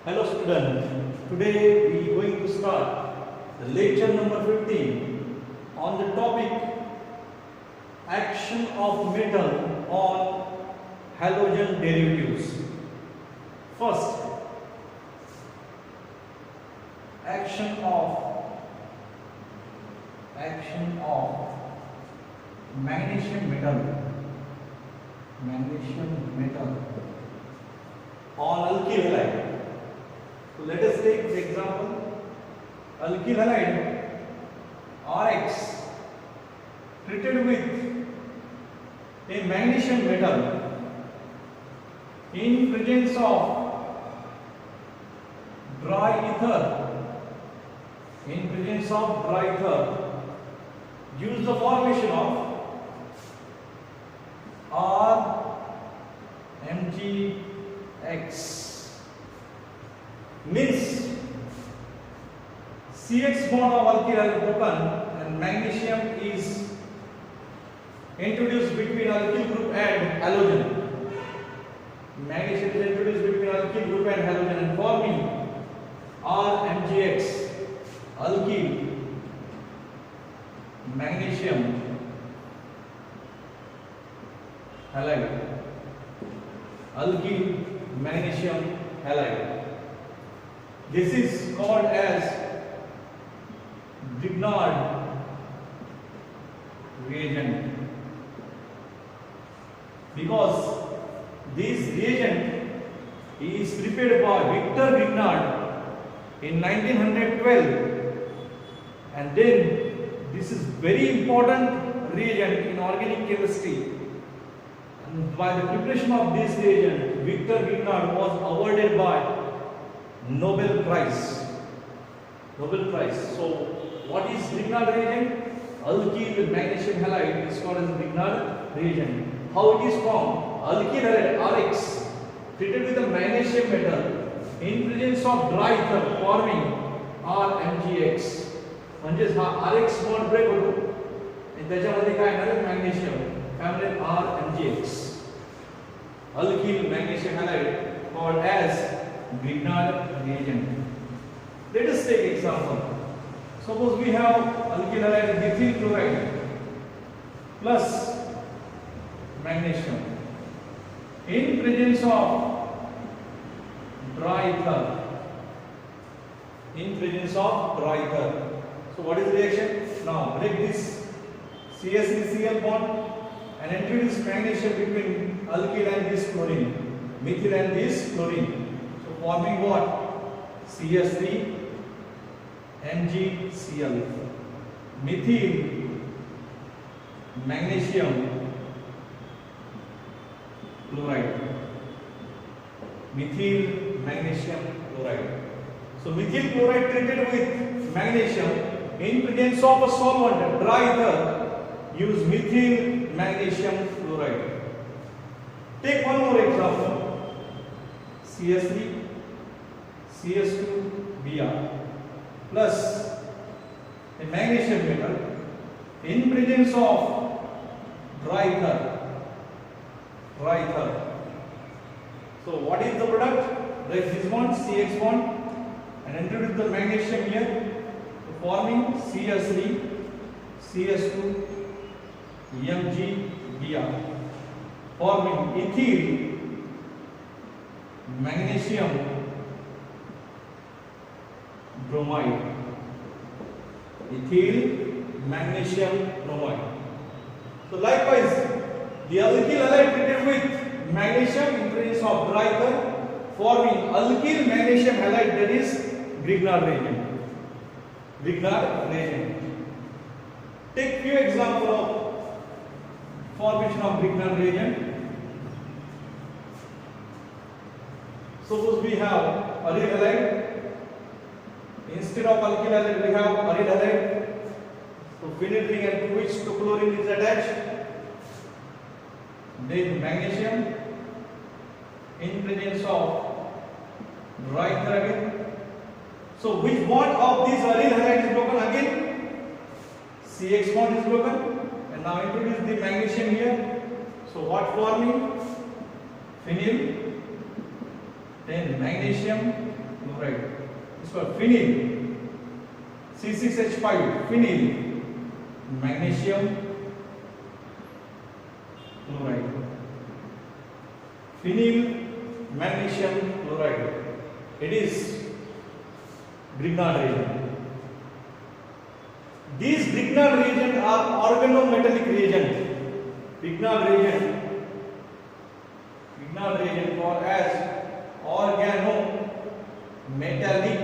Hello students, today we are going to start the lecture number 15 on the topic action of metal on halogen derivatives. First, action of magnesium metal on alkyl halide. So let us take the example alkyl halide RX treated with a magnesium metal in presence of dry ether gives the formation of RMgX. Means CX bond of alkyl halide broken and magnesium is introduced between alkyl group and halogen. Magnesium is introduced between alkyl group and halogen and forming RMgX, alkyl magnesium halide. Alkyl magnesium halide. This is called as Grignard reagent because this reagent is prepared by Victor Grignard in 1912, and then this is very important reagent in organic chemistry, and by the preparation of this reagent Victor Grignard was awarded by Nobel Prize. So what is Grignard reagent? Alkyl magnesium halide is called as Grignard reagent. How it is formed? Alkyl halide RX treated with a magnesium metal in presence of dry ether forming RMgX. म्हणजेच हा RX bond break होतो आणि त्याच्यामध्ये काय येणार magnesium काय RMgX. Alkyl magnesium halide called as Grignard reagent. Let us take example. Suppose we have alkyl halide methyl chloride plus magnesium in presence of dry ether. So what is the reaction? Now break this CH3Cl bond and introduce magnesium between alkyl and this chlorine, methyl and this chlorine. Forming what? CH3 MgCl, methyl magnesium chloride. So methyl chloride treated with magnesium in presence of a solvent dry ether use methyl magnesium chloride. Take one more example. CH3 CH2Br plus a magnesium metal in presence of dry ether. So what is the product? Break this bond CX bond and introduce the magnesium here forming CH3 CH2 MgBr forming ethyl magnesium bromide. So likewise, the alkyl halide treated with magnesium in presence of dry ether forming alkyl magnesium halide, that is Grignard reagent. Take few examples of formation of Grignard reagent. Suppose we have aryl halide. Instead of alkyl halide, we have aryl halide. So phenyl ring and to which the chlorine is attached. Then magnesium in presence of dry ether again. So which bond of this aryl halide is broken again? CX bond is broken, and now introduce the magnesium here. So what forming? Phenyl, then magnesium, chloride. It's called phenyl. C6H5, phenyl. Magnesium chloride. Phenyl magnesium chloride. It is Grignard reagent. These Grignard reagents are organometallic reagent. Grignard reagent called as organometallic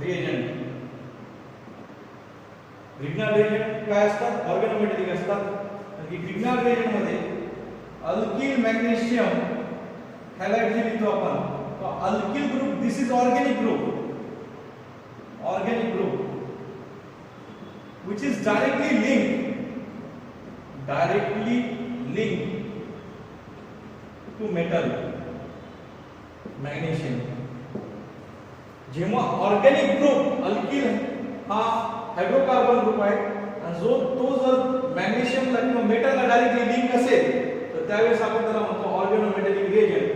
reagent. Grignard reagent काय असतात? ऑर्गॅनोमेटॅलिक असतात. आणि Grignard reagent मध्ये alkyl magnesium halide जे लिहितो आपण, तो alkyl group, this is organic group which is directly linked to metal magnesium. जेव्हा organic group alkyl हा हायड्रोकार्बन ग्रुप आहे आणि तो जर मॅग्नेशियमला किंवा मेटलला डायरेक्टली लिंक असेल तर त्यावेळेस आपण त्याला म्हणतो ऑर्गॅनोमेटॅलिक reagent.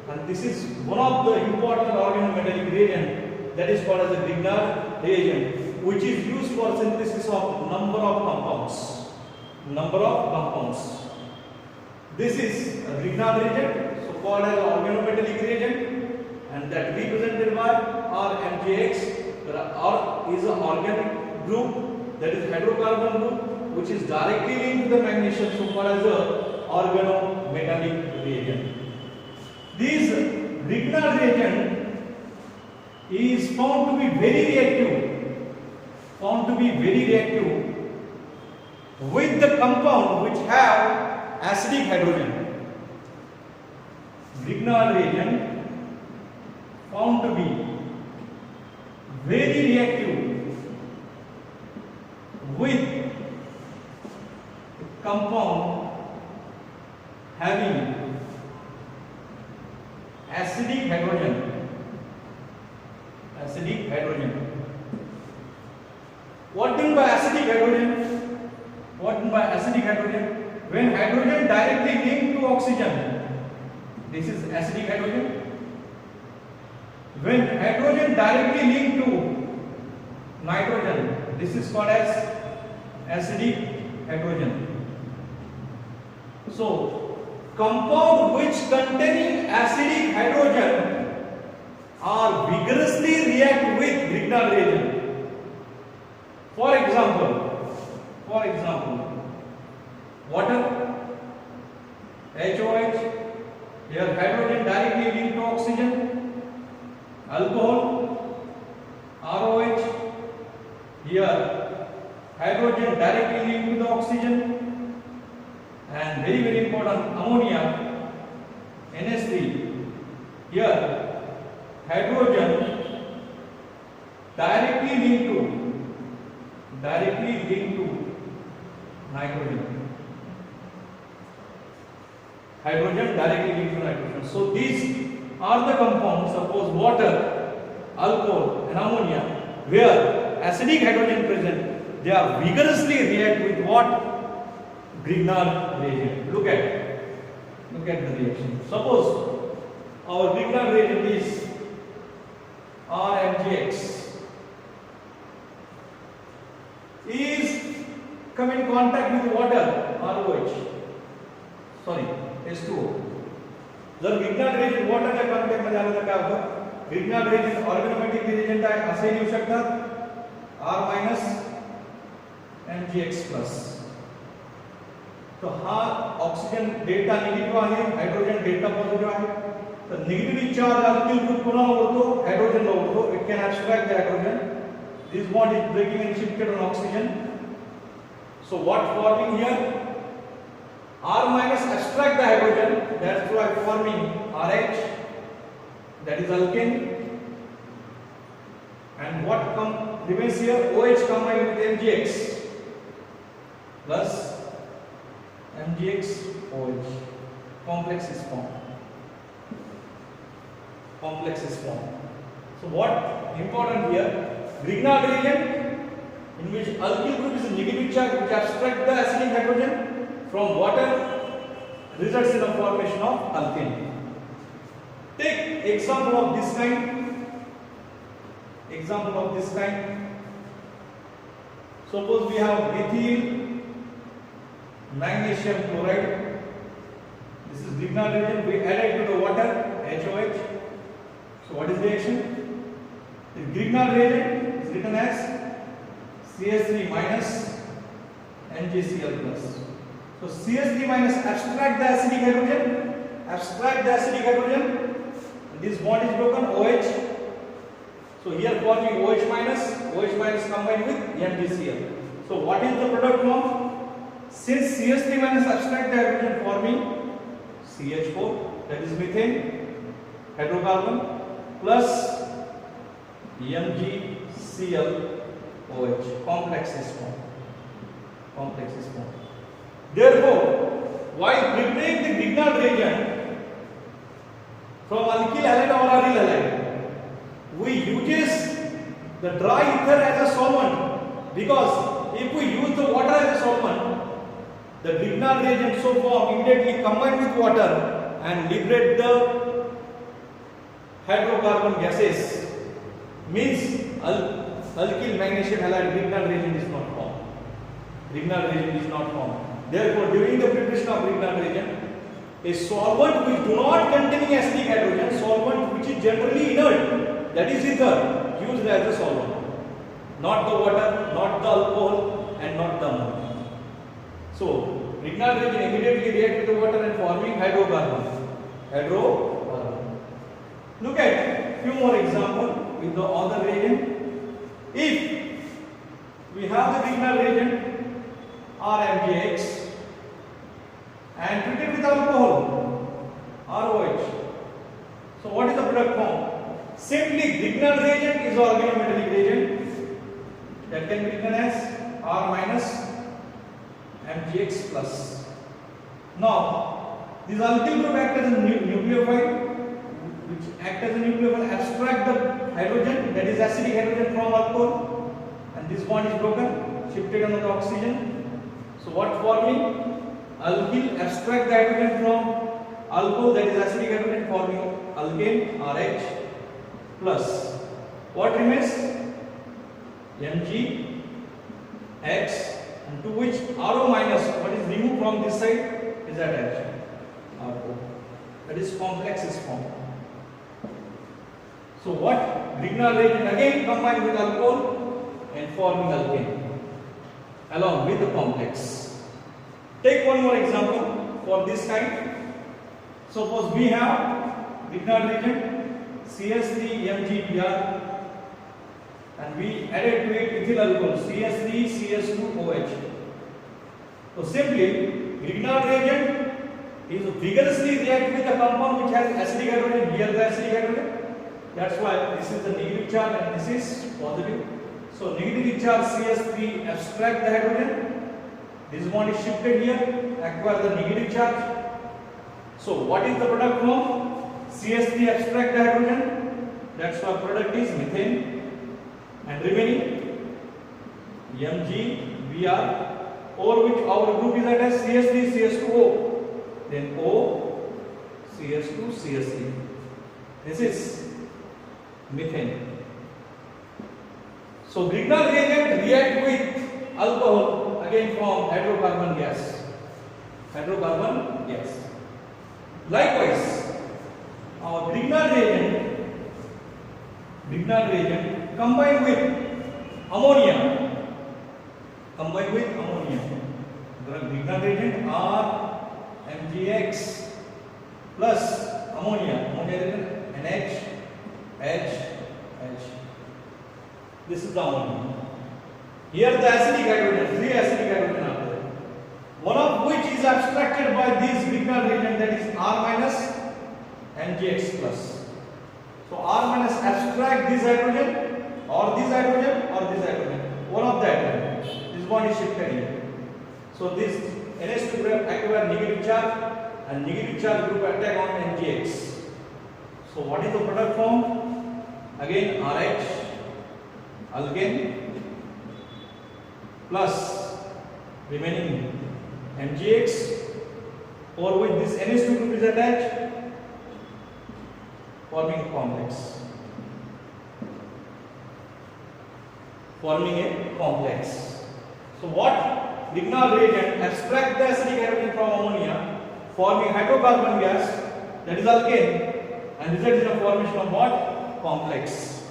and this is one of the important organometallic reagent that is called as a Grignard reagent, which is used for synthesis of number of compounds. This is a Grignard reagent, so called as organometallic reagent, and that represented by RMGX. R is an organic group, that is hydrocarbon group, which is directly linked to the magnesium, so called as a organometallic reagent. This Grignard reagent is found to be very reactive with the compound which have acidic hydrogen. Grignard reagent found to be very reactive with compound having acidic hydrogen. What do you mean by acidic hydrogen? When hydrogen directly linked to oxygen, this is acidic hydrogen. When hydrogen directly linked to nitrogen, this is called as acidic hydrogen. So compound which containing acidic hydrogen are vigorously react with Grignard reagent. For example, water, HOH, here hydrogen directly linked to oxygen. Alcohol, ROH, here hydrogen directly linked to the oxygen. And very important, ammonia, NH3, here hydrogen directly linked to nitrogen. So these are the compounds, suppose water, alcohol and ammonia, where acidic hydrogen present, they are vigorously react with what? Grignard reagent. Look at the reaction. Suppose our Grignard reagent is RMGX, is come in contact with water, ROH, H2O. जर Grignard reagent वॉटरच्या contact मध्ये आलं तर काय होतं? Grignard reagent ऑर्गॅनोमेटिक reagent आहे असे लिहू शकतात, R MgX प्लस. तो हा ऑक्सिजन डेल्टा निगेटिव्ह आहे, हायड्रोजन डेल्टा पॉझिटिव्ह आहे. तर निगेटिव्ह चार्ज अल्किल ग्रुप कोणाला होतो? हायड्रोजनला होतो. It can abstract the hydrogen. This bond is breaking and shifted on oxygen. So what forming here? R minus abstract the hydrogen, that's why forming RH, that is alkane. And what remains here? OH combined with MgX plus MgX OH. Complex is formed. So what important here? Grignard reagent in which alkyl group is a negative charge which abstract the acidic hydrogen from water results in the formation of alkane. Take example of this kind. Example of this kind. Suppose we have methyl magnesium chloride. This is Grignard reagent. We add it to the water, HOH. So what is the reaction? The Grignard reagent is written as CH3 minus NaCl plus. So CH3 minus abstract the acidic hydrogen. Abstract the acidic hydrogen. This bond is broken, OH. So here forming OH minus combined with NaCl. So what is the product form? Since CH3 minus abstract the hydrogen forming CH4, that is methane hydrocarbon plus MgCl OH, complex is formed. Complex is formed. Therefore, while preparing the Grignard reagent from alkyl halide or aryl halide, we uses the dry ether as a solvent, because if we use the water as a solvent, the Grignard reagent so formed immediately combine with water and liberate the hydrocarbon gases. Means alkyl magnesium halide Grignard reagent is not formed. Grignard reagent is not formed. Therefore, during the preparation of Grignard reagent, a solvent which do not containing acidic hydrogen, solvent which is generally inert, that is ether, used as a solvent. Not the water, not the alcohol, and not the ammonia. So, Grignard reagent immediately react with the water and forming hydrocarbon. Hydrocarbon. Look at few more examples with the other reagent. If we have the Grignard reagent RMgX and treated with alcohol ROH. So what is the product form? Simply Grignard reagent is organometallic reagent that can be written as R minus MgX plus. Now this alkyl group act as a nucleophile, which act as a nucleophile, abstract the hydrogen, that is acidic hydrogen from alcohol, and this bond is broken, shifted on the oxygen. So what forming? Alkyl abstract the hydrogen from alcohol, that is acidic hydrogen, forming alkane RH plus. What remains? MgX, and to which RO minus, what is removed from this side, is attached. RO. That is complex is formed. So what? Grignard reagent again combined with alcohol and forming alkane along with the complex. Take one more example for this kind. Suppose we have Grignard reagent CH3MgBr and we added to it ethyl alcohol CH3CH2OH. So simply Grignard reagent is vigorously react with a compound which has acidic hydrogen, here the acidic hydrogen. That's why this is the negative charge and this is positive. So negative charge CH3 abstract the hydrogen. This bond is shifted here, acquire the negative charge. So what is the product form? CH3 abstract the hydrogen. That's why product is methane. And remaining MgBr, over which our group is attached CH3CH2O. Then O, CH2, CH3. This is methane. So Grignard reagent react with alcohol again from hydrocarbon gas. Hydrocarbon gas. Likewise, our Grignard reagent combined with ammonia. Combined with ammonia. Grignard reagent RMgX plus ammonia. Ammonia reagent NH, H. This is the ammonia. Here the acidic hydrogen, three acidic hydrogen are there. One of which is abstracted by this Grignard reagent, that is R minus NgX plus. So R minus abstract this hydrogen or this hydrogen or this hydrogen. One of the hydrogen. This bond is shifted here. So this NH2 group acquire negative charge and negative charge group attack on NgX. So what is the product form? Again RH, alkane plus remaining MgX, over which this NH2 group is attached. forming complex. Forming a complex. So what Grignard reagent extract the acidic hydrogen from ammonia, forming hydrocarbon gas, that is alkane, and results in the formation of what? Complex.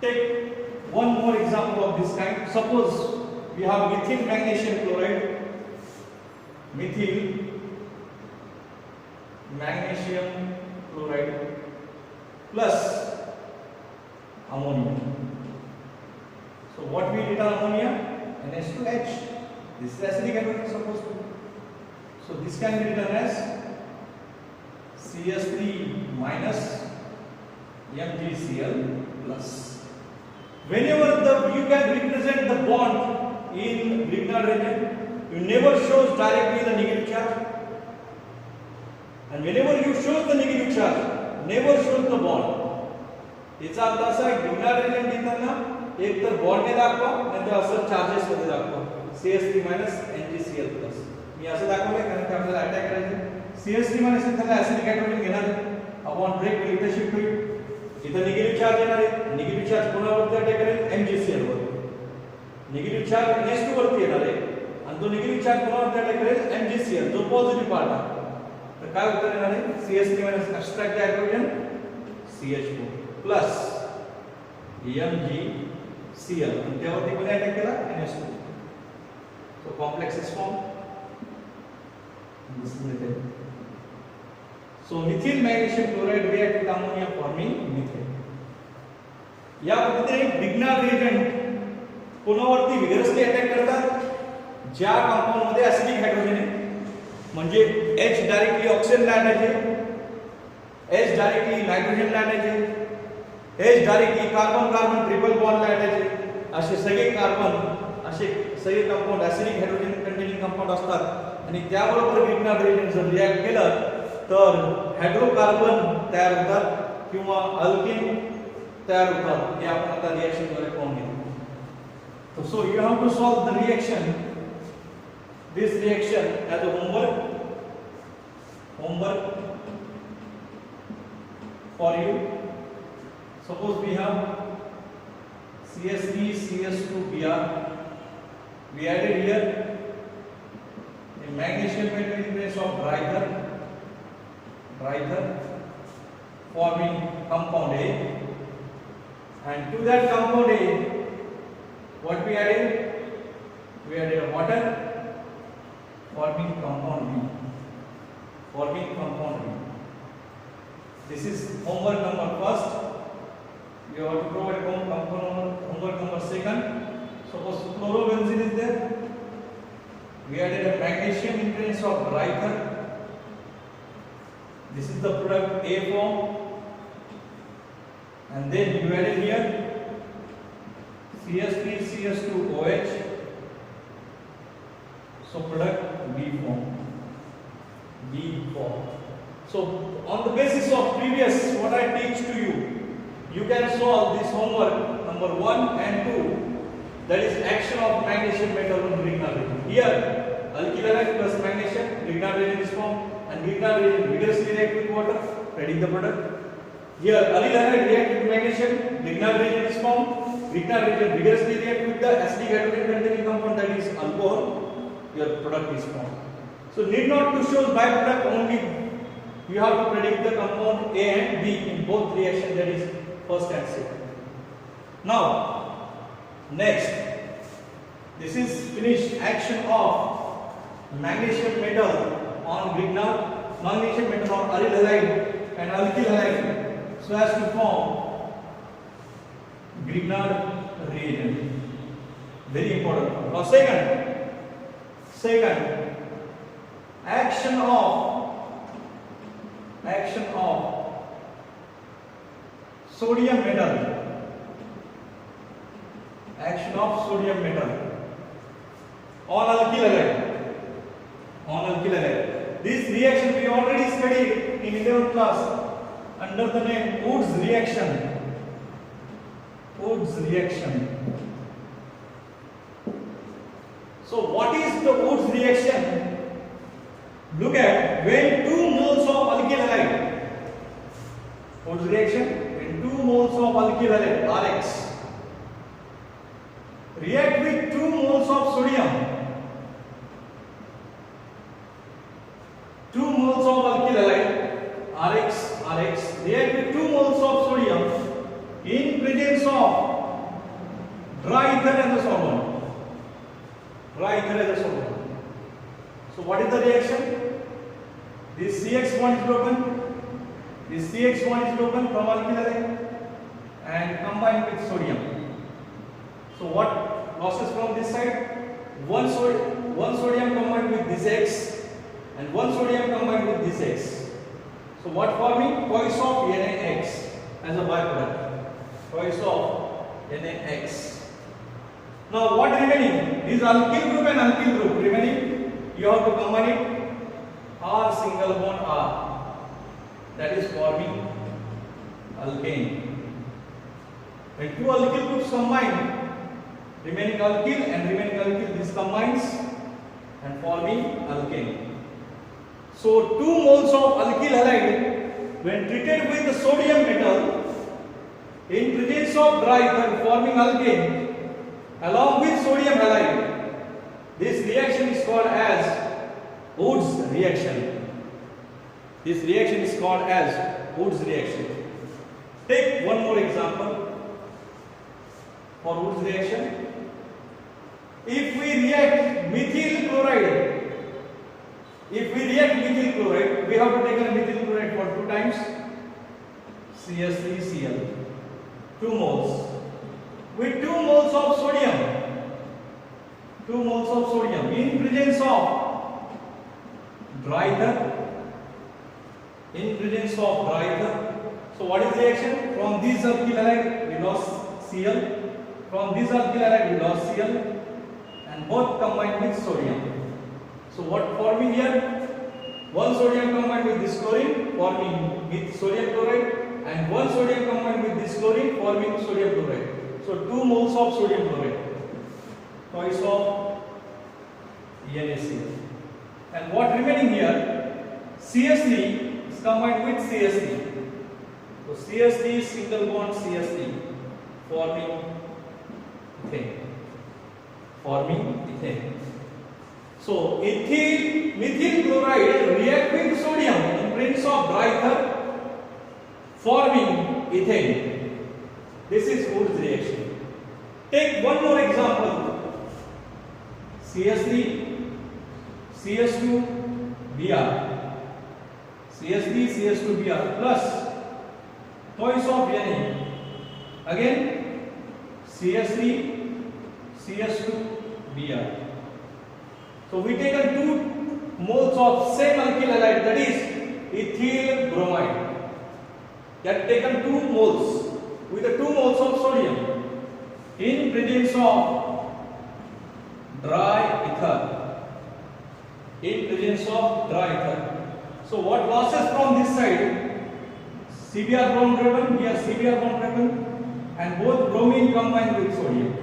Take one more example of this kind. Suppose we have methyl magnesium chloride, methyl magnesium chloride plus ammonia. So what we did on ammonia? NH2H. This is acidic hydrogen supposed to. So this can be written as CS3 minus MgCl plus. Whenever you can represent the bond in Grignard reagent, you never shows directly the negative charge, and whenever you shows the negative charge, never shows the bond. याचा अर्थ असा आहे Grignard reagent देताना एक तर bond ने दाखवा नाहीतर असं चार्जेस मध्ये दाखवा CS3 NgCl plus. मी असं दाखवलंय कारण की आपल्याला अटॅक करायचे. CS3 त्याला ऍसिडिक हायड्रोजन घेणार आहे, अपॉन ब्रेक होईल इथे शिफ्ट होईल, इथे निगेटिव्ह चार्ज येणार आहे, निगेटिव्ह चार्ज कोणावरती अटॅक करेल? MgCl वर. निगेटिव्ह चार्ज NH2 वरती येणार आहे आणि तो निगेटिव्ह चार्ज कोणावरती अटॅक करेल? MgCl, जो पॉझिटिव्ह पार्ट आहे. तर काय उत्तर येणार आहे? CS3 extract the hydrogen CH4 plus MgCl आणि त्यावरती कोणी अटॅक केला? NH2. So complex is formed. This is methane. So methyl magnesium chloride react with ammonia forming methane. या पद्धतीने Grignard reagent कोणावरती vigorously अटॅक करतात? ज्या कंपाउंड मध्ये ऍसिडिक हायड्रोजन आहे, म्हणजे H डायरेक्टली ऑक्सिजन ला अटॅच आहे, H डायरेक्टली नायट्रोजन ला अटॅच आहे, H directly carbon carbon triple bond ला अटॅच आहे. असे सगळे कार्बन, असे सगळे compound acidic hydrogen containing compound असतात आणि त्याबरोबर Grignard reagent जर रिएक्ट केलं तर हायड्रोकार्बन तयार होतात किंवा अल्केन तयार होतात. हे आपण आता रिएक्शन द्वारे पाहून घेऊ. So you have to solve the reaction, this reaction as a homework for you. Suppose we have CS3 CS2 Br. We added here a magnesium metal in place of Dryther forming compound A, and to that compound A what we added? We added a water forming compound B. This is homework number first. You have to provide homework number second. Suppose chlorobenzene is there. We added a magnesium in place of Dryther. This is the product A form, and then you added here CS3 CS2OH, so product B form. So on the basis of previous what I teach to you, you can solve this homework number 1 and 2, that is action of magnesium metal on Grignard reagent. Here alkyl halide plus magnesium, Grignard reagent is formed, and Grignard reagent vigorously react with water, ready the product. Here allyl halide react with magnesium, Grignard reagent is formed, Grignard reagent vigorously react with the acidic hydrogen containing compound, that is alcohol, your product is formed. So need not to show byproduct only, you have to predict the compound A and B in both reactions, that is first and second. Now next, this is finished action of magnesium metal on Grignard, magnesium metal on aryl halide and alkyl halide, so as to form Grignard reagent. Very important. Now second action of sodium metal, action of sodium metal on alkyl halide. This reaction we already studied in 11th class under the name Woods reaction. So what is the Woods reaction? Look at when 2 moles of alkyl halide alkyl halide Rx react with 2 moles of sodium. 2 moles of alkyl halide Rx react with 2 moles of sodium in presence of dry ether as a solvent. Dry ether as a solvent. So what is the reaction? This CX bond is broken. This CX bond is broken from alkyl halide and combined with sodium. So what losses from this side? One sodium combined with this X and one sodium combined with this X. So what forming? Twice of NaX as a byproduct. Twice of NaX. Now what remaining? This alkyl group and alkyl group remaining. You have to combine it. R single bond R. That is forming alkane. When two alkyl groups combine, remaining alkyl and remaining alkyl, this combines and forming alkane. So 2 moles of alkyl halide when treated with the sodium metal in presence of dry ether forming alkane along with sodium halide, this reaction is called as Wood's reaction. This reaction is called as Wood's reaction. Take one more example for Wood's reaction. If we react methyl chloride, we have to take a methyl chloride for 2 times CH3Cl, 2 moles with 2 moles of sodium, 2 moles of sodium in presence of dry ether, So what is the reaction? From this alkyl halide we lost Cl, from this alkyl halide we lost Cl, and both combined with sodium. So what forming here? One sodium combined with this chlorine forming with sodium chloride, and one sodium combined with this chlorine forming sodium chloride. So 2 moles of sodium chloride, twice of NaCl. And what remaining here? CH3 is combined with CH3. So CH3 single bond CH3 forming ethane. So methyl chloride react with sodium in presence of dry ether forming ethane. This is Wood's reaction. Take one more example. CH3 CH2 Br, CH3 CH2 Br plus twice of Na. Again CH3 CH2 Br. So we take 2 moles of same alkyl halide, that is ethyl bromide. That taken 2 moles with the 2 moles of sodium in presence of dry ether. So what losses from this side? Cbr bond broken, here Cbr bond broken, and both bromine combined with sodium.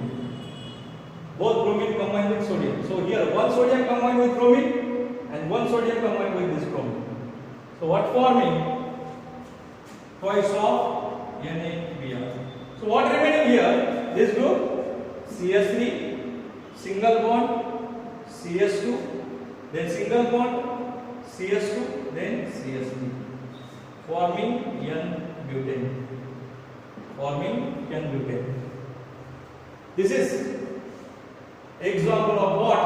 So here one sodium combined with bromine and one sodium combined with this bromine. So what forming? Twice of NaBr. So what remaining here? This group CH3 single bond CH2, then single bond CH2, then CH3 forming N-butane. This is example of what?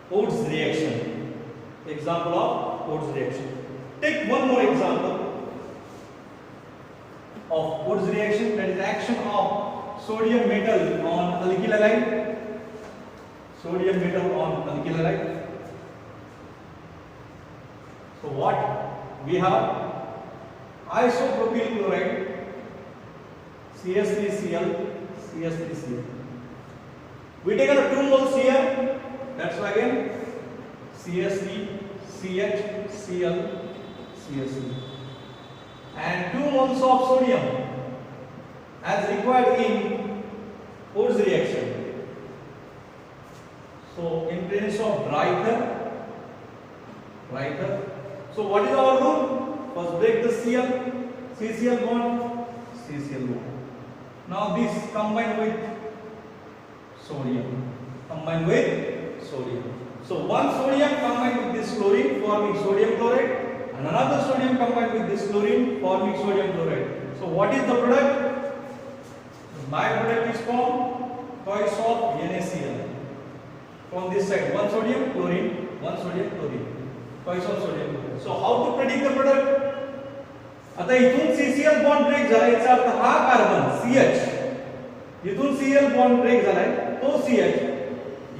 Wood's reaction. Take one more example of Wood's reaction, that is action of sodium metal on alkyl halide. So what we have? Isopropyl chloride CH3Cl. We take 2 moles here, that's why again CH3 CHCl CH3, and 2 moles of sodium as required in Wood's reaction. So in presence of dry ether. So what is our rule? First break the CCl bond, CCl bond. Now this combined with sodium. Combined with sodium. So one sodium combined with this chlorine forming sodium chloride, and another sodium combined with this chlorine forming sodium chloride. So what is the product? The byproduct is formed twice of NaCl. From this side, one sodium chlorine, one sodium chlorine, twice of sodium chlorine. So how to predict the product? आता इथून CCl bond break झाला, याचा अर्थ हा carbon CH, इथून Cl bond break झालाय, तो CH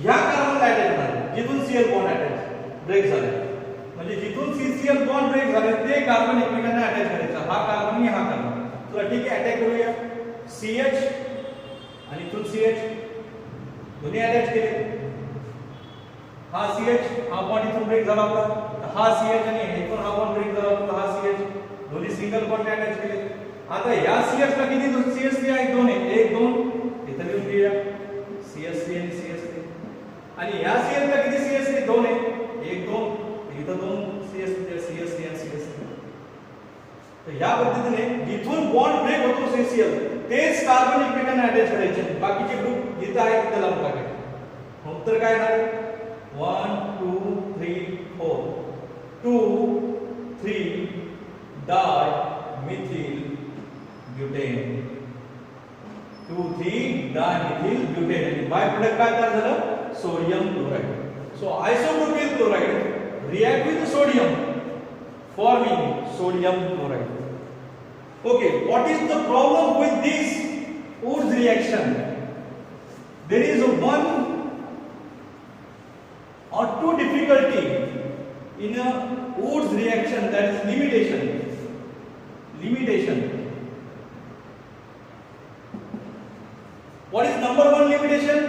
ह्या कार्बनला attach होणार आहे, जिथून Cl बॉन्ड अटॅच ब्रेक झालाय, म्हणजे जिथून CCl बॉन्ड ब्रेक झाले ते कार्बन एकमेकांना अटॅच करायचा, हा कार्बन आणि हा कार्बन. तर ठीक आहे, अटॅच करूया. CH आणि इथून CH दोन्ही अटॅच केले. हा CH, हा बॉन्ड इथून ब्रेक झाला होता, हा CH आणि इथून हा बॉन्ड ब्रेक झाला होता, हा CH दोन्ही सिंगल बॉन्ड अटॅच केले. आता या CH ला किती CH3 आहे? 2 आहे. 1 2 इथे लिहून घेऊया, CH3 आणि CH3. आणि या CH ला किती CH3? 2 आहे. 1 2 इथे 2 CH3 आणि CH3. तर या पद्धतीने जिथून बॉन्ड ब्रेक होतो CCl तेच कार्बन एकमेकांना अटॅच करायचे, बाकीचे ग्रुप जिथे आहे तिथे लावून टाकायचे. उत्तर काय आहे? 1 2 3 4 2 3 डायमिथिल ब्युटेन. 2 3 dimethyl butane. आणि बाय प्रोडक्ट काय तयार झालं? Sodium chloride. So isopropyl chloride react with sodium forming sodium chloride. Okay, what is the problem with this Wurtz reaction? There is one or two difficulty in a Wurtz reaction, that is limitation. Limitation. What is number one limitation?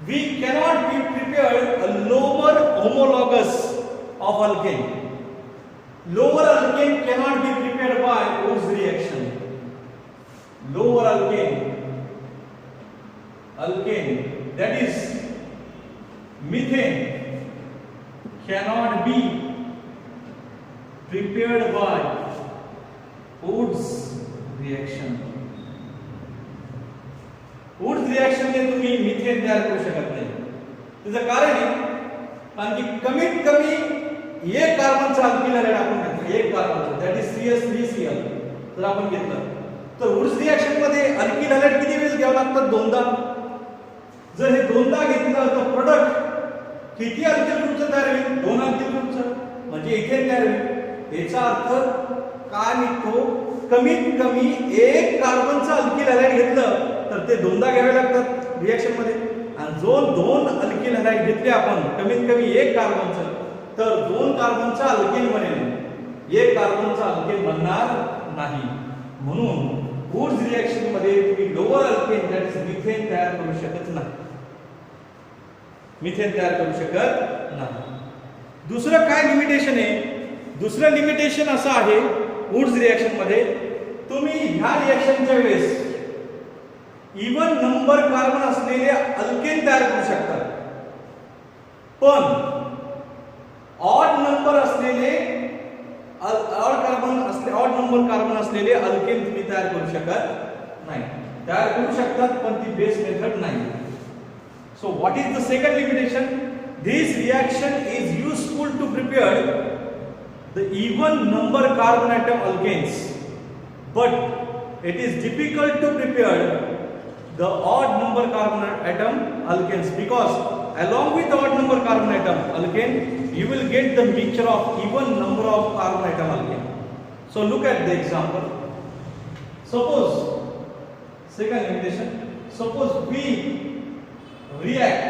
We cannot be prepared a lower homologous of alkane. Lower alkane cannot be prepared by Wurtz reaction. Lower alkane that is methane cannot be prepared by Wurtz reaction. Wurtz reaction ने तुम्ही methane तयार करू शकत नाही. त्याचं कारण आहे कारण की कमीत कमी एक कार्बनचा अल्किल हायड्राइड आपण घेतलं, एक कार्बनचा, दॅट इज CH3Cl जर आपण घेतलं तर वुर्ट्ज रिएक्शन मध्ये अल्किल हायड्राइड किती वेळेस घ्यावं लागतं? दोनदा. जर हे दोनदा घेतलं तर प्रोडक्ट किती अल्किल ग्रुपचं तयार होईल? 2 अल्किल ग्रुपचं, म्हणजे इथेन तयार होईल. याचा अर्थ काय निघतो? कमीत कमी एक कार्बनचा अल्किल हायड्राइड घेतलं तर ते दोनदा घ्यावे लागतात रिएक्शन मध्ये. आणि जो 2 अल्किल हायड्राइड घेतले आपण कमीत कमी एक कार्बनचं, तर 2 कार्बनचा अल्केन बनेल, 1 कार्बनचा अल्केन बनणार नाही. म्हणून वुर्ट्ज रिएक्शन मध्ये तुम्ही lower alkane that is methane तयार करू शकत नाही. मिथेन तयार करू शकत नाही. दुसरं काय लिमिटेशन आहे? दुसरं लिमिटेशन असं आहे वुर्ट्ज रिएक्शन मध्ये, तुम्ही ह्या रिएक्शनच्या वेळेस इवन नंबर कार्बन असलेले अल्केन तयार करू शकता, पण ऑड नंबर असलेले ऑड नंबर कार्बन असलेले अल्केन तुम्ही तयार करू शकत नाही. तयार करू शकतात पण ती बेस मेथड नाही. So what is the second limitation? This reaction is useful to prepare the even number carbon atom alkanes, but it is difficult to prepare the odd number carbon atom alkanes, because along with the odd number carbon atom alkane you will get the mixture of even number of carbon atom alkane. So look at the example. Suppose, second limitation, suppose we react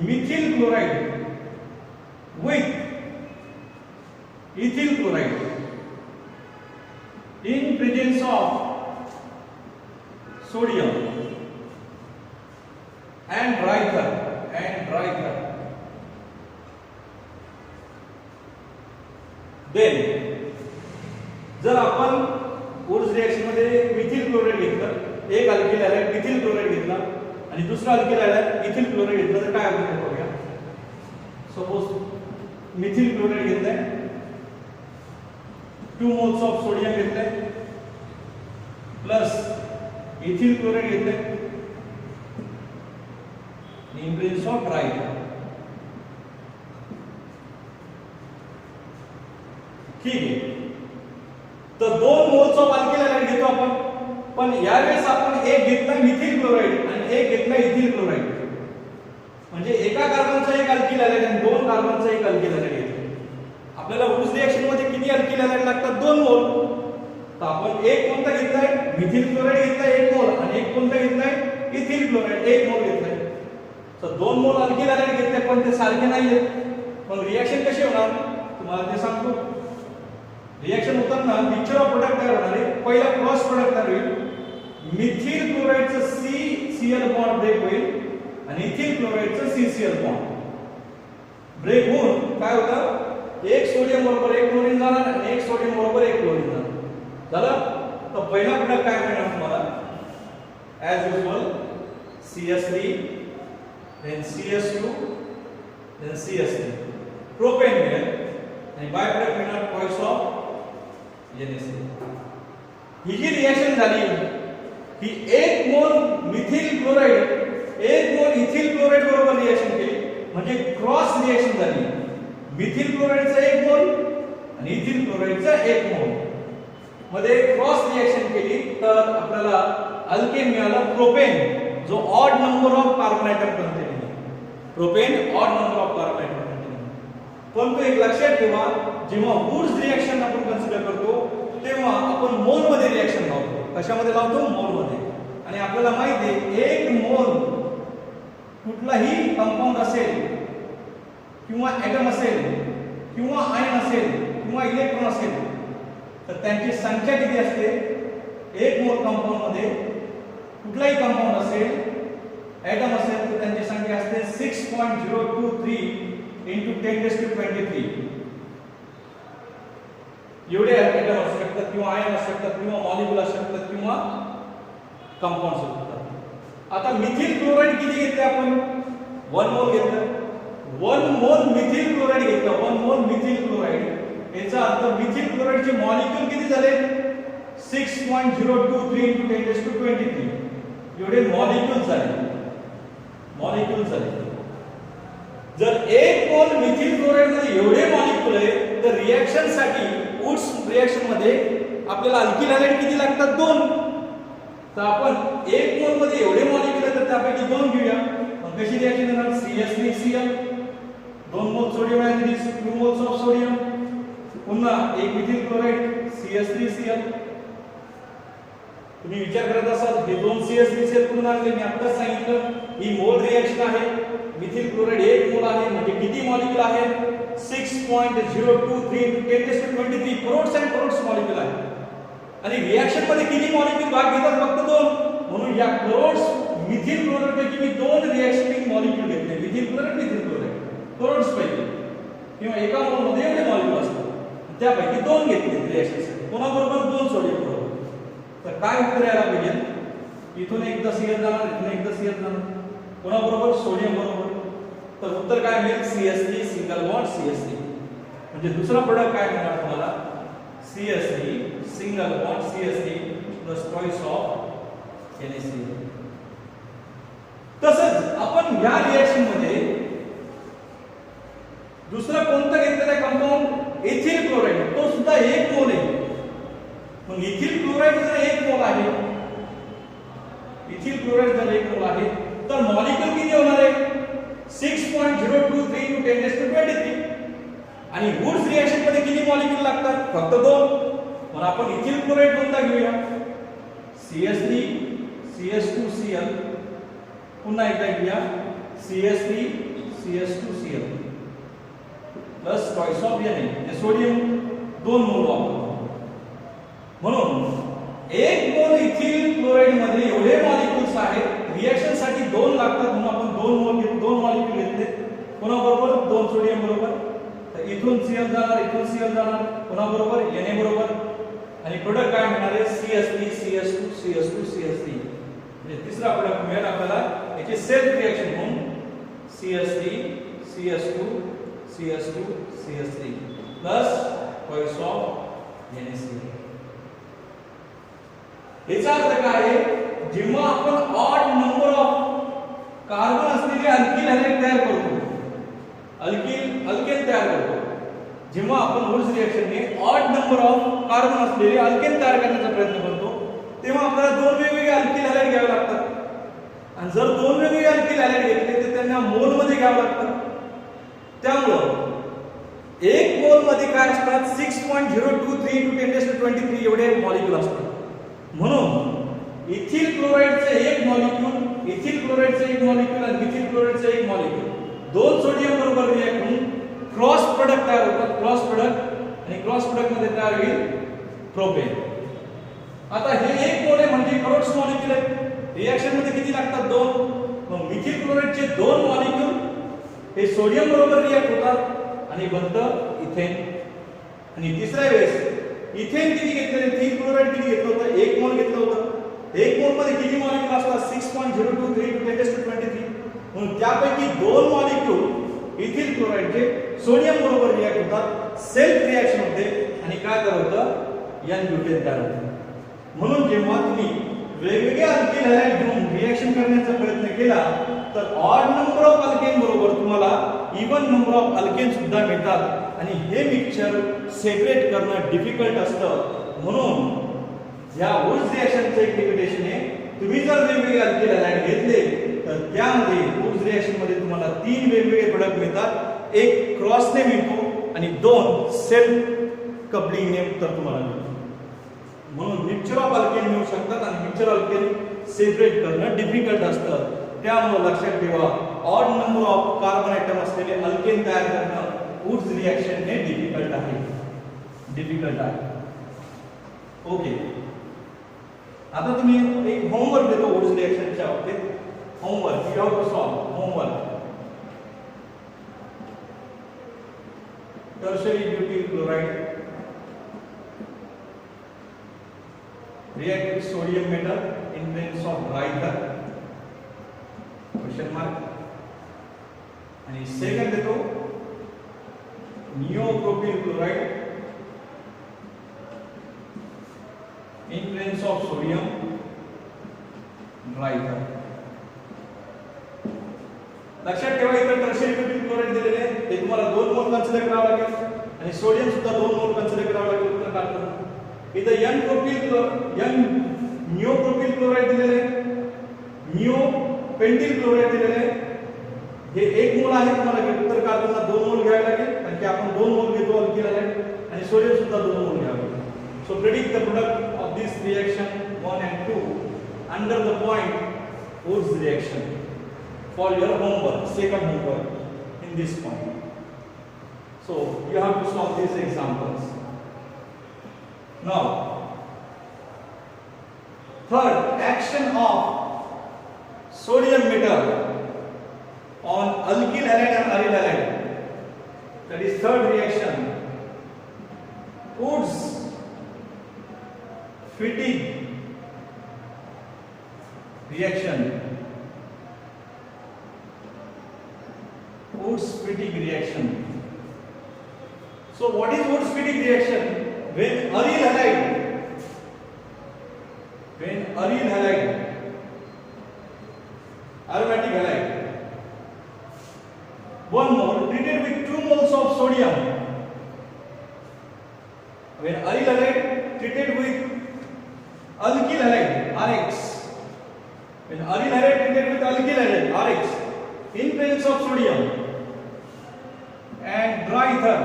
methyl chloride with ethyl chloride in presence of sodium and dry ether. Then जर आपण वुर्ट्ज reaction मध्ये Mithil chloride घेतलं, एक alkyl hydride Mithil chloride घेतला आणि दुसरा alkyl hydride ethyl chloride घेतला तर काय होईल बघूया. सपोज मिथिल क्लोराइड घेतलाय, 2 मोल्स ऑफ सोडियम घेतलाय प्लस इथिल क्लोराइड घेतले इन प्रेझेन्स ऑफ ड्राय. ठीक आहे. तर 2 मोल्स ऑफ अल्किल हॅलाइड घेतो आपण, पण यावेळेस आपण एक घेतला मिथिल क्लोराइड आणि एक घेतला इथिल क्लोराइड. म्हणजे एका कार्बनचा एक अल्किल हॅलाइड आणि 2 कार्बनचा एक अल्किल हॅलाइड घेतला. आपल्याला उस रिएक्शन मध्ये किती अल्किल हॅलाइड लागतात? 2 मोल. तर आपण एक कोणता घेतलाय? मिथिल क्लोराइड घेतलाय 1 मोल आणि एक कोणता घेतलाय? इथिल क्लोराइड 1 मोल घेतलाय. तर 2 मोल अल्किल हॅलाइड घेतले, पण ते सारखे नाहीयेत. मग रिएक्शन कशी होणार तुम्हाला ते सांगतो. रिएक्शन होताना मिक्सचर ऑफ प्रोडक्ट तयार होणार आहे. पहिला क्रॉस प्रोडक्ट तयार होईल. मिथिल क्लोराइडचं CCl बॉन्ड ब्रेक होईल आणि इथिल क्लोराइडचं CCl बॉन्ड ब्रेक होऊन काय होतं? एक सोडियम बरोबर एक क्लोरीन जाणार आणि एक सोडियम बरोबर एक क्लोरीन जाणार. झालं? तर पहिला प्रोडक्ट काय मिळणार तुम्हाला? As usual CS3 then CS2 then CS3 propane मिळेल आणि बाय प्रोडक्ट मिळणार पॉइंट्स ऑफ NaCl. ही जी रिएक्शन झाली ही 1 mole methyl chloride 1 mole ethyl chloride बरोबर रिएक्शन केली, म्हणजे क्रॉस रिएक्शन झाली. मिथिल क्लोराइडचा 1 मोल आणि इथिल क्लोराइडचा 1 मोल मध्ये क्रॉस रिएक्शन केली, तर आपल्याला अल्केन मिळालं प्रोपेन, जो odd number of carbon item containing. Propane odd number of carbon item containing. पण तो एक लक्षात ठेवा, जेव्हा वुड्स रिएक्शन आपण कन्सिडर करतो तेव्हा आपण मोल मध्ये रिएक्शन लावतो. कशामध्ये लावतो? मोल मध्ये. आणि आपल्याला माहिती आहे 1 मोल कुठलाही कंपाऊंड असेल किंवा एटम असेल किंवा आयन असेल किंवा इलेक्ट्रॉन असेल, तर त्यांची संख्या किती असते? 1 मोल कंपाऊंड मध्ये कुठलाही कंपाऊंड असेल, एटम असेल, तर त्यांची संख्या असते 6.023 into 10⁻23. एवढे एटम असू शकतात किंवा आयन असू शकतात किंवा मॉलिक्यूल असू शकतात किंवा कंपाऊंड्स असू शकतात. आता मिथिल क्लोराइड किती घेतले आपण? 1 मोल घेतलं. 1 मोल मिथिल क्लोराइड घेतलं. 1 मोल मिथिल क्लोराइड याचा अर्थ मिथिल क्लोराइडचे मॉलिक्यूल किती झाले? 6.023 into 10⁻23 एवढे मॉलिक्यूल झाले. मॉलिक्यूल झाले. जर 1 मोल मिथिल क्लोराइड मध्ये एवढे मॉलिक्यूल आहे, तर रिएक्शन साठी वुड्स रिएक्शन मध्ये आपल्याला अल्किल हॅलाइड किती लागतात? 2. तर आपण 1 मोल मध्ये एवढे मॉलिक्यूल आहेत, तर त्यापैकी 2 घेऊया. मग कशी रिएक्शन होणार? CS3Cl 2 मोल सोडियम आहे, 2 मोल्स ऑफ सोडियम, पुन्हा 1 मिथिल क्लोराइड CS3Cl. तुम्ही विचार करत असाल हे 2 CS3Cl कुठून आले? मी आत्ताच सांगितलं ही मोल रिएक्शन आहे. मिथिल क्लोराइड 1 मोल आहे, म्हणजे किती मॉलिक्यूल आहेत? 6.023 into 10⁻23 crores and crores molecule आहे. आणि रिएक्शन मध्ये किती मॉलिक्यूल भाग घेतात? फक्त 2. म्हणून या करोड्स मिथिल क्लोराइड पैकी मी 2 रिएक्शनिंग मॉलिक्यूल घेतले. मिथिल क्लोराइड करोड्स पैकी किंवा एका मोल मध्ये एवढे मॉलिक्यूल असतात, त्यापैकी 2 घेतले रिएक्शनसाठी. कोणाबरोबर? 2 सोडियम बरोबर. तर काय उत्तर यायला पाहिजे? इथून एकदा Cl जाणार, इथून एकदा Cl जाणार. कोणाबरोबर? सोडियम बरोबर. तर उत्तर काय मिळेल? CS3 single bond CS3. म्हणजे दुसरा प्रोडक्ट काय मिळणार तुम्हाला? CS3 single bond CS3 plus twice of NaCl. तसंच आपण या रिएक्शन मध्ये दुसरा कोणता घेतलेला आहे कंपाऊंड? Ethyl chloride. तो सुद्धा 1 मोल आहे. मग इथिल क्लोराइड जर 1 मोल आहे, इथिल क्लोराइड जर 1 मोल आहे, तर मॉलिक्यूल किती होणार आहे? 6.023 into 10⁻23. आणि वुड्स रिएक्शन मध्ये किती मॉलिक्यूल लागतात? फक्त 2. मग आपण इथिल क्लोराइड कोणता घेऊया? CS3 CS2Cl. पुन्हा एकदा घेऊया CS3 CS2Cl plus twice of Na. हे सोडियम 2 मोल वापरतो. म्हणून 1 मोल इथिल क्लोराइड मध्ये एवढे मॉलिक्यूल्स आहेत, रिएक्शन साठी 2 लागतात, म्हणून आपण 2 मोल 2 मॉलिक्यूल घेतले. कोणा बरोबर? 2 सोडियम बरोबर. तर इथून Cl जाणार, इथून Cl जाणार. कोणा बरोबर? Na बरोबर. आणि प्रोडक्ट काय मिळणार आहे? CS3 CS2 CS2 CS3. म्हणजे तिसरा प्रोडक्ट मिळेल आपल्याला. याची सेल्फ रिएक्शन म्हणून CS3 CS2 CS2 CS3 plus twice of NaCl. याचा अर्थ काय आहे, जेव्हा आपण ऑड नंबर ऑफ कार्बन असलेले अल्किल हॅलाइड तयार करतो, अल्केन तयार करतो, जेव्हा आपण वुड्स रिएक्शनने ऑड नंबर ऑफ कार्बन असलेले अल्केन तयार करण्याचा प्रयत्न करतो, तेव्हा आपल्याला दोन वेगवेगळे अल्किल हॅलाइड घ्यावे लागतात. आणि जर दोन वेगवेगळे अल्किल हॅलाइड घेतले तर त्यांना मोल मध्ये घ्यावे लागतात. त्यामुळे एक मोल मध्ये काय असतात, 6.023 × 1023 एवढे मॉलिक्यूल असतात. म्हणून इथिल क्लोराइडचे एक मॉलिक्यूल, इथिल क्लोराइडचे एक मॉलिक्यूल आणि मिथिल क्लोराइडचे एक मॉलिक्यूल दोन सोडियम बरोबर रिएक्ट होऊन क्रॉस प्रोडक्ट तयार होतात, क्रॉस प्रोडक्ट, आणि क्रॉस प्रोडक्ट मध्ये तयार होईल प्रोपेन. आता हे एक मोल आहे म्हणजे खरोच मॉलिक्यूल आहे. रिएक्शन मध्ये किती लागतात, दोन. मग मिथिल क्लोराइडचे दोन मॉलिक्यूल हे सोडियम बरोबर रिएक्ट होतात आणि बनतं इथेन. आणि तिसऱ्या वेळेस इथेन किती घेतलेले, इथिल क्लोराइड किती घेतलं होतं, एक मोल घेतलं होतं. एक मोल मध्ये किती मॉलिक्यूल असतात, 6.023 × 1023. म्हणून त्यापैकी दोन मॉलिक्यूल इथिल क्लोराइडचे सोडियम बरोबर रिएक्ट होतात सेल्फ रिएक्शन होते आणि काय तयार होतं, एन ब्युटेन तयार होतं. म्हणून जेव्हा तुम्ही वेगवेगळे अल्किल हॅलाइड घेऊन रिएक्शन करण्याचा प्रयत्न केला तर ऑड नंबर ऑफ अल्केन बरोबर तुम्हाला इवन नंबर ऑफ अल्केन सुद्धा मिळतात आणि हे मिक्सचर सेपरेट करणं डिफिकल्ट असतं. म्हणून या वुड्स रिएक्शनचं एक लिमिटेशन आहे, तुम्ही जर वेगवेगळे अल्किल हॅलाइड घेतले तर त्यामध्ये वुड्स रिएक्शन मध्ये तुम्हाला तीन वेगवेगळे प्रोडक्ट मिळतात. एक क्रॉसने मिळतो आणि दोन सेल्फ कपलिंगने तर तुम्हाला मिळतो. म्हणून मिक्सचर ऑफ अल्केन मिळू शकतात आणि मिक्सचर अल्केन सेपरेट करणं डिफिकल्ट असतं. त्यामुळे लक्षात ठेवा, odd number of carbon atom असलेले अल्केन तयार करणं वुड्स रिएक्शनने डिफिकल्ट आहे, डिफिकल्ट आहे. ओके, आता तुम्ही एक होमवर्क देतो वुड्स रिएक्शनच्या बाबतीत. Homework, you have to solve homework. Tertiary butyl chloride react with sodium metal in presence of dry ether, question mark. आणि सेकंड देतो निओप्रोपिल chloride in presence of sodium dry ether. लक्षात ठेवा, इथे टर्शियरी ब्यूटिल क्लोराइड दिलेले आहे, ते तुम्हाला 2 मोल consider करावं लागेल आणि सोडियम सुद्धा 2 मोल कन्सिडर करावं लागेल उत्तर काढताना. इथं एन निओप्रोपिल क्लोराइड दिलेले आहे, निओपेंटिल क्लोराइड दिलेले आहे. हे एक मोल आहे, तुम्हाला उत्तर काढताना 2 मोल घ्यावे लागेल कारण की आपण 2 मोल घेतो अल्किल हॅलाइड आणि सोडियम सुद्धा 2 मोल घ्यावे लागेल. So predict the product of this reaction 1 and 2 under the point Wurtz reaction for your homework, second homework in this point. So you have to solve these examples. Now, third, action of sodium metal on alkyl halide and aryl halide. That is third reaction. Woods fatigue reaction. Woods fatigue reaction. So what is Woods fatigue reaction? When aryl halide, aromatic halide, 1 mole treated with 2 moles of sodium. When aryl halide treated with alkyl halide, RX. When aryl halide treated with alkyl halide, RX, in presence of sodium and dry ether.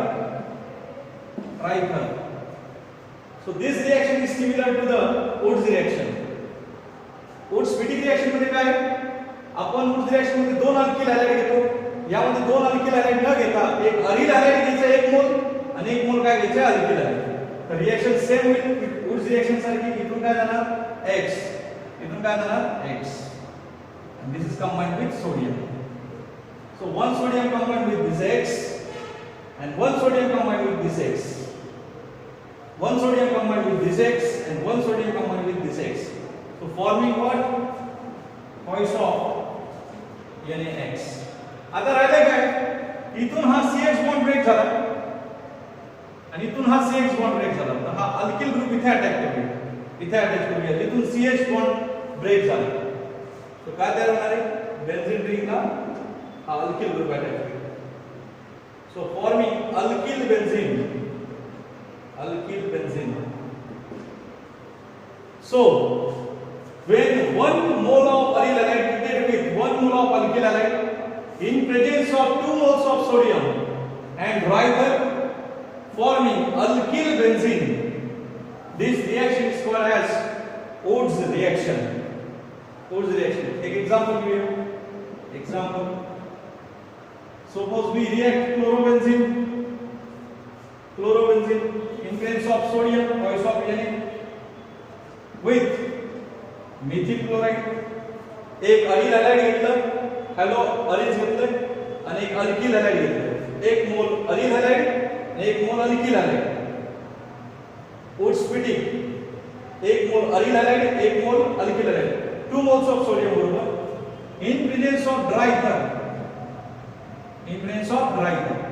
So this reaction is similar to the Woods reaction. Woods fatigue reaction मध्ये काय, आपण Woods reaction मध्ये 2 alkyl halide घेतो. यामध्ये 2 alkyl halide न घेता एक aril halide घ्यायचा 1 मोल आणि 1 मोल काय घ्यायचा अल्किल हॅलाइड. तर रिएक्शन सेम होईल. Woods रिएक्शन सारखी. इथून काय जाणार X, इथून काय जाणार X, and this is combined with sodium. So one sodium combined with this X and one sodium combined with this X. One sodium combined with this X and one sodium combined with this X. So forming what? Poisson NaX. आता राहिले काय? इथून हा CH bond break झाला आणि इथून हा CH bond break झाला. तर हा अल्किल ग्रुप इथे अटॅक करेल. इथे अटॅच करूया, तिथून CH बॉन्ड ब्रेक झाला. तो काय तयार होणार आहे, बेन्झीन रिंगला हा अल्किल ग्रुप अटॅच होईल. So forming alkyl benzene. So when 1 mole of aryl halide treated with 1 mole of alkyl halide in presence of 2 moles of sodium and rather forming alkyl benzene, this reaction is called as Wood's reaction. एक example give you. Example. Suppose we react chlorobenzene in presence of sodium or Na with methyl chloride. एक aril halide घेतलं, hello aril घेतलं आणि एक alkyl halide घेतलं. एक मोल aril halide आणि एक मोल अल्किल हॅलाइड. वुड स्प्लिटिंग, एक मोल अरिल हॅलाइड, एक मोल alkyl halide, 2 moles of sodium बरोबर in presence of dry ether.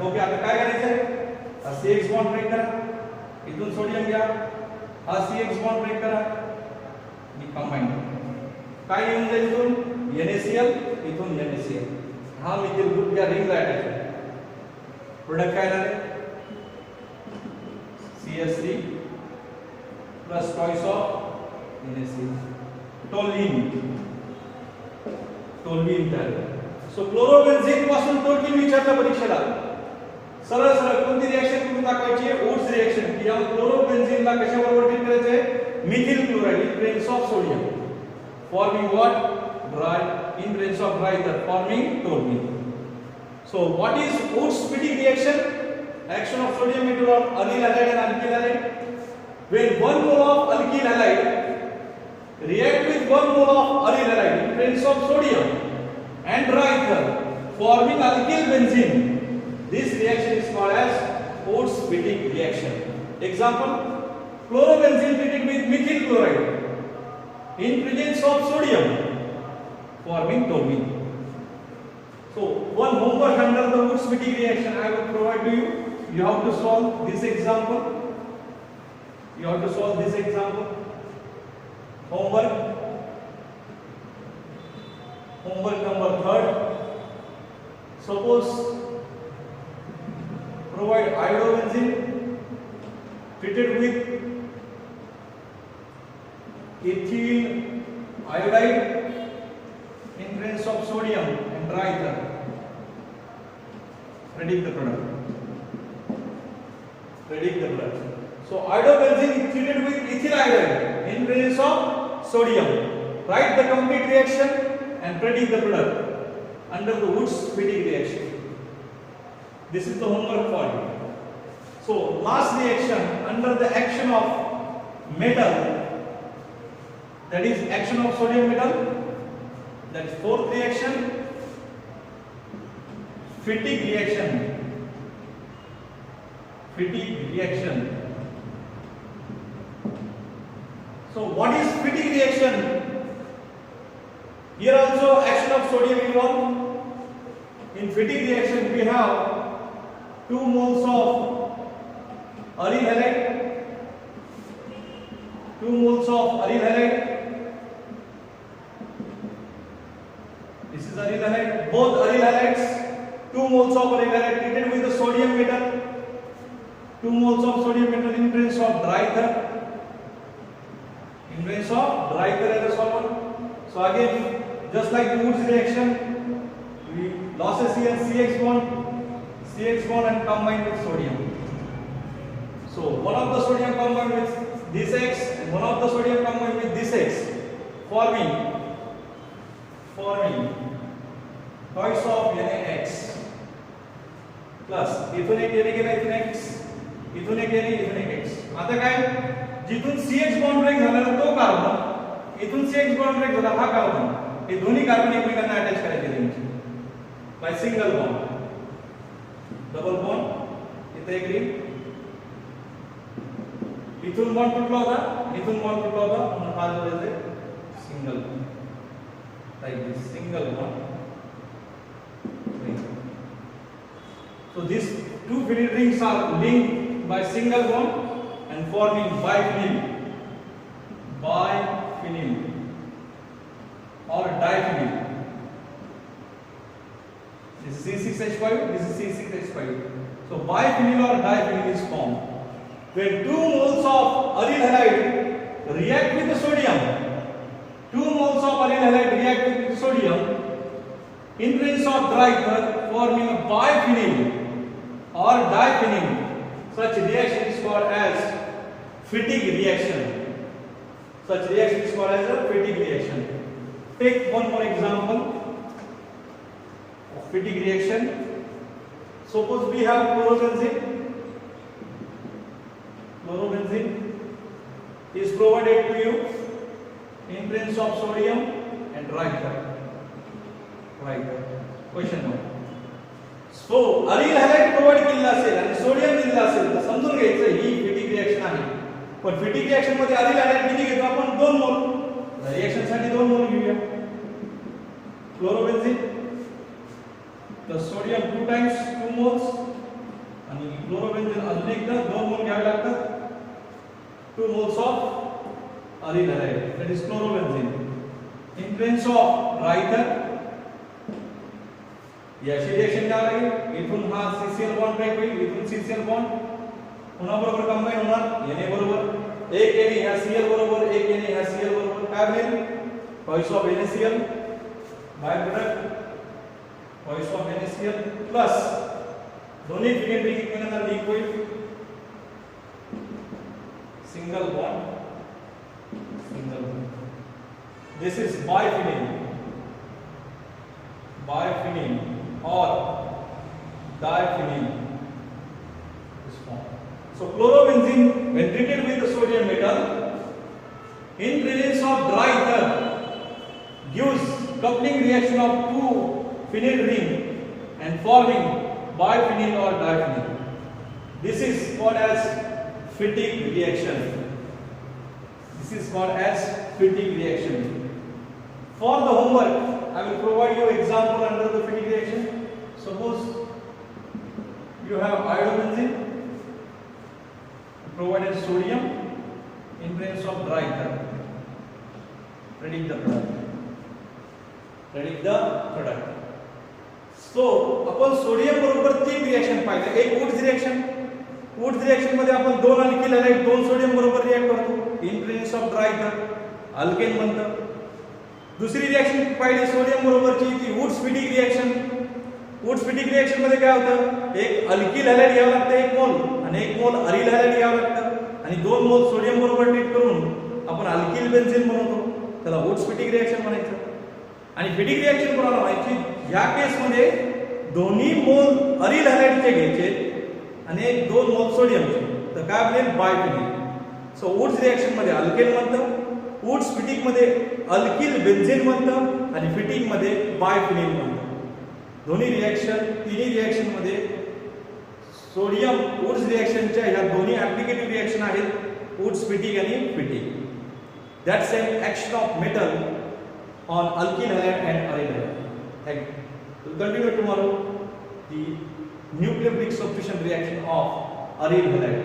Okay, आता काय करायचं, हा CX बॉन्ड ब्रेक करा, इथून सोडियम घ्या, हा CX बॉन्ड ब्रेक करा आणि कंबाईन काय येऊन जाईल, इथून NaCl, इथून NaCl, हा मिथिल ग्रुप या रिंगला अटॅच आहे. प्रोडक्ट काय झाले, CH3 plus twice of NaCl, toluene तयार. सो क्लोरोबेन्झीन पासून टोल्यूइन विचारला परीक्षेला, सरळ सरळ कोणती रिएक्शन करून दाखवायची आहे, वुड्स रिएक्शन. की या क्लोरोबेन्झीनला कशाबरोबर ट्रीट करायचं आहे, methyl chloride in presence of sodium forming what, dry, in presence of dry ether forming toluene. So what is Wurtz splitting reaction, action of sodium metal on aryl halide and alkyl halide. When 1 mole of alkyl halide react with 1 mole of aryl halide in presence of sodium and dry ether forming alkyl benzene, this reaction is called as Wurtz splitting reaction. Example, chlorobenzene treated with methyl chloride in presence of sodium forming toluene. So one homework under the Wurtz splitting reaction I will provide to you. You have to solve this example. Homework number 3rd. Suppose provide iodobenzene treated with ethyl iodide in presence of sodium and dry ether. Predict the product. So iodobenzene treated with ethyl iodide in presence of sodium. Write the complete reaction and predict the product under the Wurtz splitting reaction. This is the homework for you. So last reaction under the action of metal, that is action of sodium metal, that is 4th reaction, fatigue reaction. So what is fatigue reaction? Here also action of sodium involved. In fatigue reaction we have 2 moles of aryl halide, 2 moles of aryl halide. This is aryl halide. Both aryl halides, 2 moles of aryl halide treated with the sodium metal, 2 moles of sodium metal in presence of dry ether. As a solvent. So again, just like the Wurtz reaction, we losses here CX bond and combine with sodium. So one of the sodium combined with this X and one of the sodium combined with this X, forming twice of NaX plus इथून एक याने केला, इथून X, इथून एक याने, इथून एक X. आता काय, जिथून CH बॉन्ड ब्रेक झाला तो कार्बन, इथून CH बॉन्ड ब्रेक झाला हा कार्बन, हे दोन्ही कार्बन एकमेकांना अटॅच करायचे त्यांचे by single bond. Double bond इथे एक रिंग, इथून बॉन्ड तुटला होता, इथून बॉन्ड तुटला होता, म्हणून हा जोडायचे single bond, like this single bond. So these two filled rings are linked by single bond and forming bifinyl biphenyl or diphenyl. This is C6H5, this is C6H5. So biphenyl or diphenyl is formed when 2 moles of aryl halide react with the sodium. 2 moles of aryl halide react with the sodium in presence of dry ether, forming a biphenyl or diphenyl. Such reaction is called as Fittig reaction. Such reaction is called as a Fittig reaction. Take one more example of Fittig reaction. Suppose we have chlorobenzene. Chlorobenzene is provided to you in presence of sodium and dry ether. Question number. So aryl halide provide केलेला असेल आणि sodium दिलेला असेल तर समजून घ्यायचं ही फिटिक reaction आहे. पण फिटिक रिएक्शन मध्ये aryl halide किती घेतो आपण 2 मोल. रिएक्शन साठी 2 मोल घेऊया. क्लोरोबेन्झीन तर सोडियम 2 टाइम्स 2 मोल्स आणि क्लोरोबेन्झीन अजून एकदा 2 मोल घ्यावे लागतात. 2 moles of aryl halide that is chlorobenzene in presence of dry ether. याची रिएक्शन काय लागेल इथून हा CCl बॉन्ड ब्रेक होईल इथून CCl बॉन्ड पुन्हा बरोबर कंबाइन होणार Na बरोबर एक Na ह्या Cl बरोबर एक Na ह्या Cl बरोबर काय बनेल choice of NaCl by product choice of NaCl plus दोन्ही फिनेल रिंग एकमेकांना लिंक होईल single bond this is biphenyl or diphenyl is formed. So chlorobenzene when treated with the sodium metal in presence of dry ether gives coupling reaction of 2 phenyl ring and forming biphenyl or diphenyl. This is called as Fittig reaction. This is called as Fittig reaction. For the homework, I will provide you example under the Fittig reaction. Suppose you have iodobenzene, provided sodium in presence of dry ether. Predict the product. So, आपण sodium बरोबर 3 reaction पाहिले. एक Wurtz reaction. Wurtz reaction मध्ये आपण 2 alkyl halide 2 sodium बरोबर react करतो इन presence of dry ether. Alkane बनतं. दुसरी रिएक्शन पाहिली सोडियम बरोबरची ती वुड्स फिटिग रिएक्शन. वुड्स फिटिग रिएक्शन मध्ये काय होतं एक अल्किल हॅलाइड घ्यावं लागतं 1 मोल आणि 1 मोल अरिल हॅलाइड घ्यावं लागतं आणि 2 मोल सोडियम बरोबर ट्रीट करून आपण अल्किल बेन्झीन बनवतो त्याला वुड्स फिटिग रिएक्शन म्हणायचं. आणि फिटिग रिएक्शन कोणाला म्हणायची या केस मध्ये दोन्ही मोल अरिल हॅलाइडचे घ्यायचे आणि 2 मोल सोडियमचे तर काय बनेल बायफिनिल. सो वुड्स रिएक्शन मध्ये अल्केन बनतं वुड्स फिटिग मध्ये अल्किल बेन्झीन बनतं आणि फिटिग मध्ये बायफिनिल बनतं. दोन्ही रिएक्शन तिन्ही रिएक्शन मध्ये सोडियम वुड्स रिएक्शनच्या ह्या दोन्ही ऍप्लिकेटिव्ह रिएक्शन आहेत वुड्स फिटिग आणि Fittig. That's an action of metal on alkyl halide and aryl halide. Thank you. We'll continue tomorrow the nucleophilic substitution reaction of aryl halide.